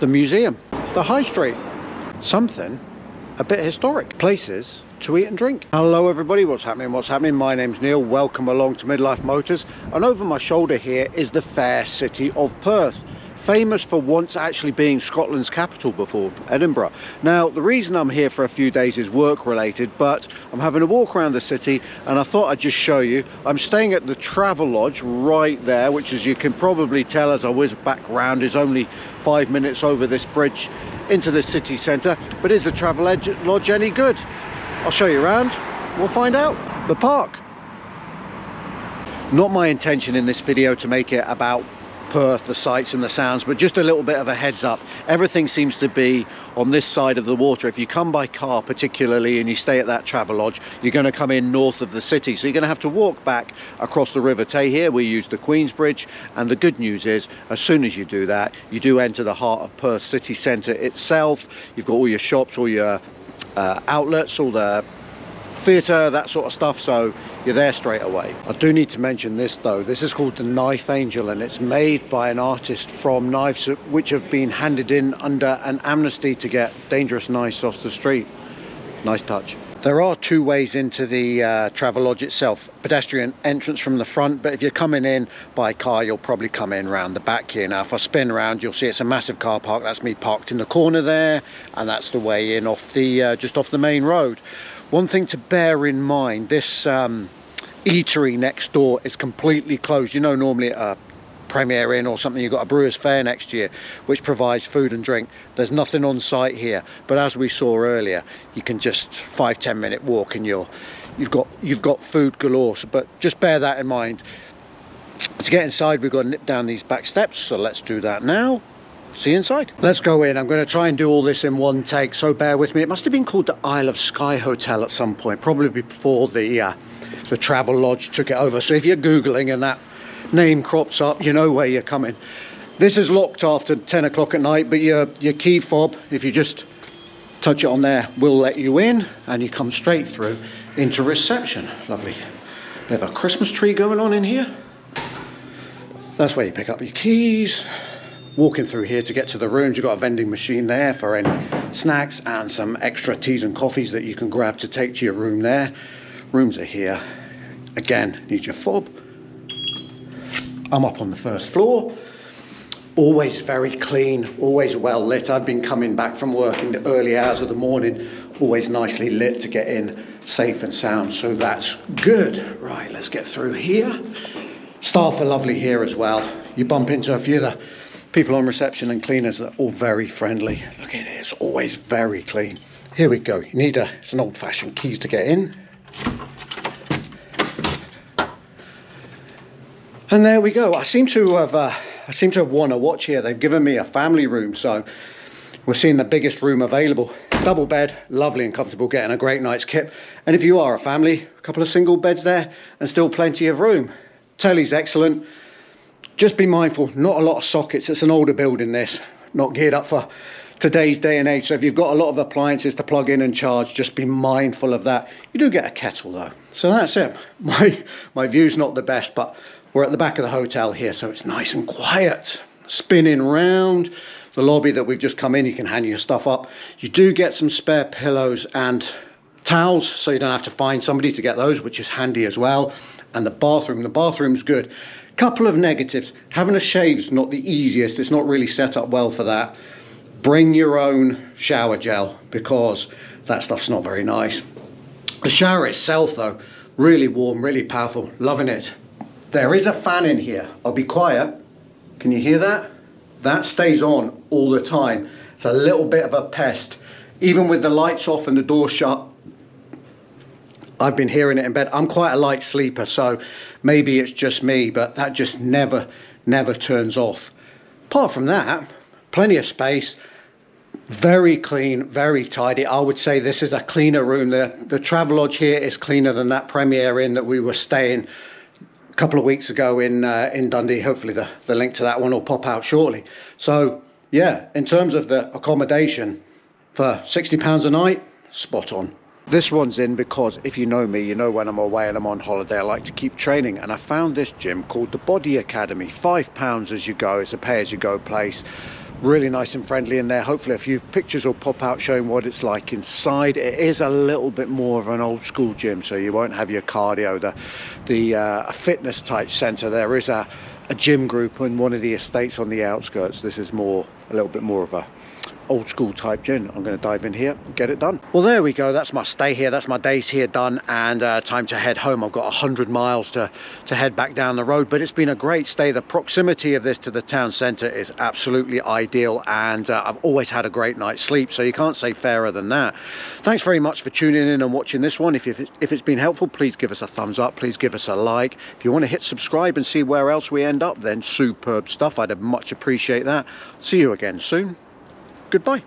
the museum, the high street, something a bit historic, places to eat and drink. Hello everybody, what's happening? My name's Neil, welcome along to Midlife Motors, and over my shoulder here is the fair city of Perth, famous for once actually being Scotland's capital before Edinburgh. Now the reason I'm here for a few days is work related, but I'm having a walk around the city and I thought I'd just show you. I'm staying at the Travelodge right there, which as you can probably tell as I whiz back round is only 5 minutes over this bridge into the city centre. But is the Travelodge any good? I'll show you around, we'll find out. The park. Not my intention in this video to make it about Perth, the sights and the sounds, but just a little bit of a heads up. Everything seems to be on this side of the water. If you come by car particularly and you stay at that Travelodge, you're going to come in north of the city, so you're going to have to walk back across the River Tay. Here we use the Queen's Bridge, and the good news is as soon as you do that, you do enter the heart of Perth city centre itself. You've got all your shops, all your outlets, all the theatre, that sort of stuff, so you're there straight away. I do need to mention this though. This is called the Knife Angel, and it's made by an artist from knives which have been handed in under an amnesty to get dangerous knives off the street. Nice touch. There are two ways into the Travelodge itself. Pedestrian entrance from the front, but if you're coming in by car, you'll probably come in round the back here. Now if I spin around, you'll see it's a massive car park. That's me parked in the corner there, and that's the way in off the just off the main road. One thing to bear in mind, this eatery next door is completely closed. You know, normally at a Premier Inn or something, you've got a Brewers Fair next year, which provides food and drink. There's nothing on site here, but as we saw earlier, you can just 5-10 minute walk and you've got food galore. But just bear that in mind. To get inside, we've got to nip down these back steps, so let's do that now. See you inside. Let's go in. I'm going to try and do all this in one take, so bear with me. It must have been called the Isle of Skye Hotel at some point, probably before the Travelodge took it over. So if you're Googling and that name crops up, you know where you're coming. This is locked after 10 o'clock at night, but your key fob, if you just touch it on there, will let you in, and you come straight through into reception. Lovely. Bit of a Christmas tree going on in here. That's where you pick up your keys. Walking through here to get to the rooms, you've got a vending machine there for any snacks and some extra teas and coffees that you can grab to take to your room there. Rooms are here. Again, need your fob. I'm up on the first floor. Always very clean, always well lit. I've been coming back from work in the early hours of the morning, always nicely lit to get in safe and sound, so that's good. Right, let's get through here. Staff are lovely here as well. You bump into a few of the people on reception and cleaners are all very friendly. Look at it, it's always very clean. Here we go. You need it's an old-fashioned keys to get in. And there we go. I seem to have won a watch here. They've given me a family room, so we're seeing the biggest room available. Double bed, lovely and comfortable, getting a great night's kip. And if you are a family, a couple of single beds there and still plenty of room. Telly's excellent. Just be mindful, not a lot of sockets. It's an older building, this, not geared up for today's day and age. So if you've got a lot of appliances to plug in and charge, just be mindful of that. You do get a kettle though. So that's it. My view's not the best, but we're at the back of the hotel here, so it's nice and quiet. Spinning round the lobby that we've just come in, you can hang your stuff up. You do get some spare pillows and towels, so you don't have to find somebody to get those, which is handy as well. And the bathroom's good. Couple of negatives. Having a shave's not the easiest. It's not really set up well for that. Bring your own shower gel, because that stuff's not very nice. The shower itself though, really warm, really powerful, loving it. There is a fan in here. I'll be quiet. Can you hear that? That stays on all the time. It's a little bit of a pest. Even with the lights off and the door shut, I've been hearing it in bed. I'm quite a light sleeper, so maybe it's just me, but that just never turns off. Apart from that, plenty of space, very clean, very tidy. I would say this is a cleaner room. The Travelodge here is cleaner than that Premier Inn that we were staying a couple of weeks ago in Dundee. Hopefully the link to that one will pop out shortly. So yeah, in terms of the accommodation, for £60 a night, spot on. This one's in because if you know me, you know when I'm away and I'm on holiday, I like to keep training, and I found this gym called the Body Academy. £5 as you go. It's a pay-as-you-go place. Really nice and friendly in there. Hopefully a few pictures will pop out showing what it's like inside. It is a little bit more of an old school gym, so you won't have your cardio, the fitness type center. There is a gym group in one of the estates on the outskirts. This is a little bit more of a old school type gym. I'm going to dive in here and get it done. Well, there we go. That's my stay here. That's my days here done, and time to head home. I've got 100 miles to head back down the road, but it's been a great stay. The proximity of this to the town centre is absolutely ideal, and I've always had a great night's sleep, so you can't say fairer than that. Thanks very much for tuning in and watching this one. If it's been helpful, please give us a thumbs up, please give us a like. If you want to hit subscribe and see where else we end up, then superb stuff. I'd much appreciate that. See you again soon. Goodbye.